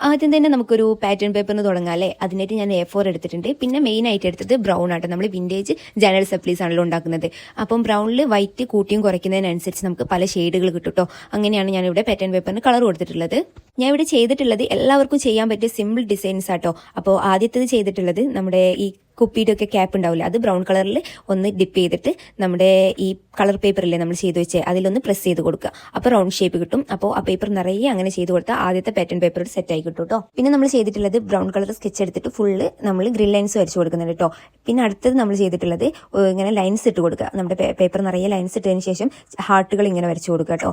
ആദ്യം തന്നെ നമുക്കൊരു പാറ്റേൺ പേപ്പറിന് തുടങ്ങാം അല്ലേ. അതിനായിട്ട് ഞാൻ A4 എടുത്തിട്ടുണ്ട്. പിന്നെ മെയിൻ ആയിട്ട് എടുത്തത് ബ്രൗൺ ആട്ടോ. നമ്മൾ വിന്റേജ് ജനറൽ സപ്ലീസ് ആണല്ലോ ഉണ്ടാക്കുന്നത്. അപ്പം ബ്രൗണിൽ വൈറ്റ് കൂട്ടിയും കുറയ്ക്കുന്നതിനനുസരിച്ച് നമുക്ക് പല ഷെയ്ഡുകൾ കിട്ടും കേട്ടോ. അങ്ങനെയാണ് ഞാനിവിടെ പാറ്റേൺ പേപ്പറിന് കളർ കൊടുത്തിട്ടുള്ളത്. ഞാൻ ഇവിടെ ചെയ്തിട്ടുള്ളത് എല്ലാവർക്കും ചെയ്യാൻ പറ്റിയ സിമ്പിൾ ഡിസൈൻസ് ആട്ടോ. അപ്പോൾ ആദ്യത്തേത് ചെയ്തിട്ടുള്ളത് നമ്മുടെ ഈ കുപ്പിയുടെ ഒക്കെ ക്യാപ്പ് ഉണ്ടാവില്ല, അത് ബ്രൗൺ കളറിൽ ഒന്ന് ഡിപ്പ് ചെയ്തിട്ട് നമ്മുടെ ഈ കളർ പേപ്പറില്ലേ നമ്മൾ ചെയ്ത് വെച്ചേ അതിലൊന്ന് പ്രസ് ചെയ്ത് കൊടുക്കുക. അപ്പോൾ റൗണ്ട് ഷേപ്പ് കിട്ടും. അപ്പോൾ ആ പേപ്പർ നിറയെ അങ്ങനെ ചെയ്ത് കൊടുത്താൽ ആദ്യത്തെ പാറ്റേൺ പേപ്പർ സെറ്റ് ആയി കിട്ടും കേട്ടോ. പിന്നെ നമ്മൾ ചെയ്തിട്ടുള്ളത് ബ്രൗൺ കളർ സ്കെച്ച് എടുത്തിട്ട് ഫുള്ള് നമ്മൾ ഗ്രിൽ ലൈൻസ് വരച്ച് കൊടുക്കുന്നുണ്ട് കേട്ടോ. പിന്നെ അടുത്തത് നമ്മൾ ചെയ്തിട്ടുള്ളത് ഇങ്ങനെ ലൈൻസ് ഇട്ട് കൊടുക്കുക. നമ്മുടെ പേപ്പർ നിറയെ ലൈൻസ് ഇട്ടതിന് ശേഷം ഹാർട്ടുകൾ ഇങ്ങനെ വരച്ച് കൊടുക്കുക കേട്ടോ.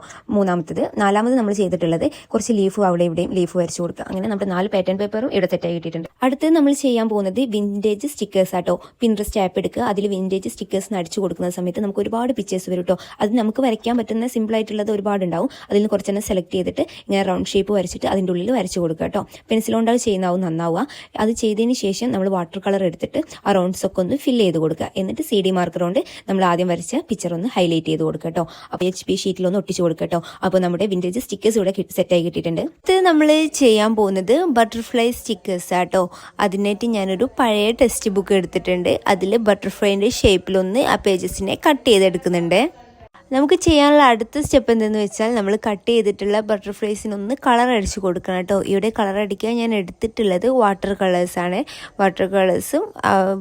നാലാമത് നമ്മൾ ചെയ്തിട്ടുള്ളത് കുറച്ച് ലീഫ് അവിടെ ഇവിടെയും ലീഫ് വരച്ച് കൊടുക്കുക. അങ്ങനെ നമ്മുടെ 4 പാറ്റേൺ പേപ്പറും ഇവിടെ സെറ്റ് ആയി കിട്ടിയിട്ടുണ്ട്. അടുത്തത് നമ്മൾ ചെയ്യാൻ പോകുന്നത് വിന്റേജ് സ്റ്റിക്കേഴ്സ് ആട്ടോ. പിൻട്രസ്റ്റ് ആപ്പ് എടുക്കുക, അതിൽ വിന്റേജ് സ്റ്റിക്കേഴ്സ് അടിച്ചു കൊടുക്കുന്ന സമയത്ത് നമുക്ക് ഒരുപാട് പിക്ചേഴ്സ് വരും കേട്ടോ. അത് നമുക്ക് വരയ്ക്കാൻ പറ്റുന്ന സിമ്പിൾ ആയിട്ടുള്ളത് ഒരുപാടുണ്ടാവും. അതിൽ നിന്ന് കുറച്ചെണ്ണം സെലക്ട് ചെയ്തിട്ട് ഇങ്ങനെ റൗണ്ട് ഷേപ്പ് വരച്ചിട്ട് അതിൻ്റെ ഉള്ളിൽ വരച്ച് കൊടുക്കുക കേട്ടോ. പെൻസിൽ കൊണ്ടാവും ചെയ്യുന്നതാവും നന്നാവുക. അത് ചെയ്തതിന് ശേഷം നമ്മൾ വാട്ടർ കളർ എടുത്തിട്ട് ആ റൗണ്ട്സ് ഒക്കെ ഒന്ന് ഫില്ല് ചെയ്ത് കൊടുക്കുക. എന്നിട്ട് CD മാർക്കർ കൊണ്ട് നമ്മൾ ആദ്യം വരച്ച പിക്ചർ ഒന്ന് ഹൈലൈറ്റ് ചെയ്ത് കൊടുക്കുക കേട്ടോ. അപ്പോൾ HP ഷീറ്റിലൊന്ന് ഒട്ടിച്ച് കൊടുക്കുക കേട്ടോ. അപ്പോൾ നമ്മുടെ വിന്റേജ് സ്റ്റിക്കേഴ്സ് ഇവിടെ സെറ്റായി കിട്ടിയിട്ടുണ്ട്. ഇത് നമ്മൾ ചെയ്യാൻ പോകുന്നത് ബട്ടർഫ്ലൈ സ്റ്റിക്കേഴ്സ് ആട്ടോ. അതിനായിട്ട് ഞാനൊരു പഴയ ടെക്സ്റ്റ് ബുക്ക് എടുത്തിട്ടുണ്ട്. അതിൽ ബട്ടർഫ്ലൈൻ്റെ ഷേപ്പിലൊന്ന് ആ പേജസിനെ കട്ട് ചെയ്തെടുക്കുന്നുണ്ട്. നമുക്ക് ചെയ്യാനുള്ള അടുത്ത സ്റ്റെപ്പ് എന്തെന്ന് വെച്ചാൽ നമ്മൾ കട്ട് ചെയ്തിട്ടുള്ള ബട്ടർഫ്ലൈസിനൊന്ന് കളർ അടിച്ച് കൊടുക്കണം കേട്ടോ. ഇവിടെ കളർ അടിക്കാൻ ഞാൻ എടുത്തിട്ടുള്ളത് വാട്ടർ കളേഴ്സാണ്. വാട്ടർ കളേഴ്സും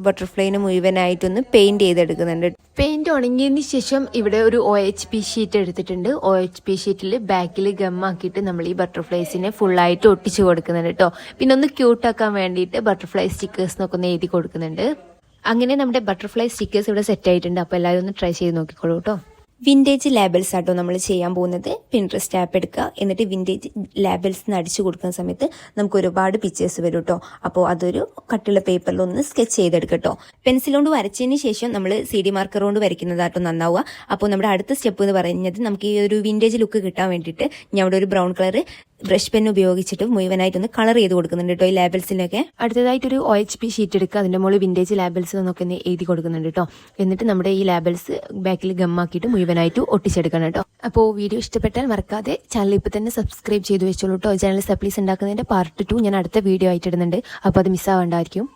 ബട്ടർഫ്ലൈന് മുഴുവനായിട്ടൊന്ന് പെയിൻറ് ചെയ്തെടുക്കുന്നുണ്ട്. പെയിൻറ് ഉണങ്ങിയതിന് ശേഷം ഇവിടെ ഒരു OHP ഷീറ്റ് എടുത്തിട്ടുണ്ട്. OHP ഷീറ്റിൽ ബാക്കിൽ ഗമ്മാക്കിയിട്ട് നമ്മൾ ഈ ബട്ടർഫ്ലൈസിനെ ഫുള്ളായിട്ട് ഒട്ടിച്ച് കൊടുക്കുന്നുണ്ട് കേട്ടോ. പിന്നെ ഒന്ന് ക്യൂട്ടാക്കാൻ വേണ്ടിയിട്ട് ബട്ടർഫ്ലൈ സ്റ്റിക്കേഴ്സ് എന്നൊക്കെ ഒന്ന് എഴുതി കൊടുക്കുന്നുണ്ട്. അങ്ങനെ നമ്മുടെ ബട്ടർഫ്ലൈ സ്റ്റിക്കേഴ്സ് ഇവിടെ സെറ്റ് ആയിട്ടുണ്ട്. അപ്പോൾ എല്ലാവരും ഒന്ന് ട്രൈ ചെയ്ത് നോക്കിക്കോളൂ കേട്ടോ. വിന്റേജ് ലേബൽസ് ആട്ടോ നമ്മൾ ചെയ്യാൻ പോകുന്നത്. പിൻട്രസ്റ്റ് ആപ്പ് എടുക്കുക, എന്നിട്ട് വിന്റേജ് ലേബൽസ് അടിച്ചു കൊടുക്കുന്ന സമയത്ത് നമുക്ക് ഒരുപാട് പിക്ചേഴ്സ് വരും കേട്ടോ. അപ്പോൾ അതൊരു കട്ടുള്ള പേപ്പറിൽ ഒന്ന് സ്കെച്ച് ചെയ്തെടുക്കുക കേട്ടോ. പെൻസിൽ കൊണ്ട് വരച്ചതിന് ശേഷം നമ്മൾ CD മാർക്കർ കൊണ്ട് വരയ്ക്കുന്നതാട്ടോ നന്നാവുക. അപ്പോൾ നമ്മുടെ അടുത്ത സ്റ്റെപ്പ് എന്ന് പറയുന്നത് നമുക്ക് ഈ ഒരു വിന്റേജ് ലുക്ക് കിട്ടാൻ വേണ്ടിയിട്ട് ഞാൻ ഇവിടെ ഒരു ബ്രൗൺ കളർ ബ്രഷ് പെൻ ഉപയോഗിച്ചിട്ട് മുഴുവനായിട്ടൊന്ന് കളർ ചെയ്ത് കൊടുക്കുന്നുണ്ട് കേട്ടോ ഈ ലേബൽസിനൊക്കെ. അടുത്തതായിട്ടൊരു OHP ഷീറ്റ് എടുക്കുക, അതിൻ്റെ മുകളിൽ വിന്റേജ് ലേബൽസ് എന്നൊക്കെ ഒന്ന് എഴുതി കൊടുക്കുന്നുണ്ട് കേട്ടോ. എന്നിട്ട് നമ്മുടെ ഈ ലേബൽസ് ബാക്കിൽ ഗമ്മാക്കിയിട്ട് മുഴുവനായിട്ട് ഒട്ടിച്ചെടുക്കണം കേട്ടോ. അപ്പോൾ വീഡിയോ ഇഷ്ടപ്പെട്ടാൽ മറക്കാതെ ചാനൽ ഇപ്പോൾ തന്നെ സബ്സ്ക്രൈബ് ചെയ്ത് വെച്ചോളൂ കേട്ടോ. ചാനൽ സപ്ലീസ് ഉണ്ടാക്കുന്നതിൻ്റെ പാർട്ട് 2 ഞാൻ അടുത്ത വീഡിയോ ആയിട്ട് ഇടുന്നുണ്ട്. അപ്പോൾ അത് മിസ്സാവാണ്ടായിരിക്കും.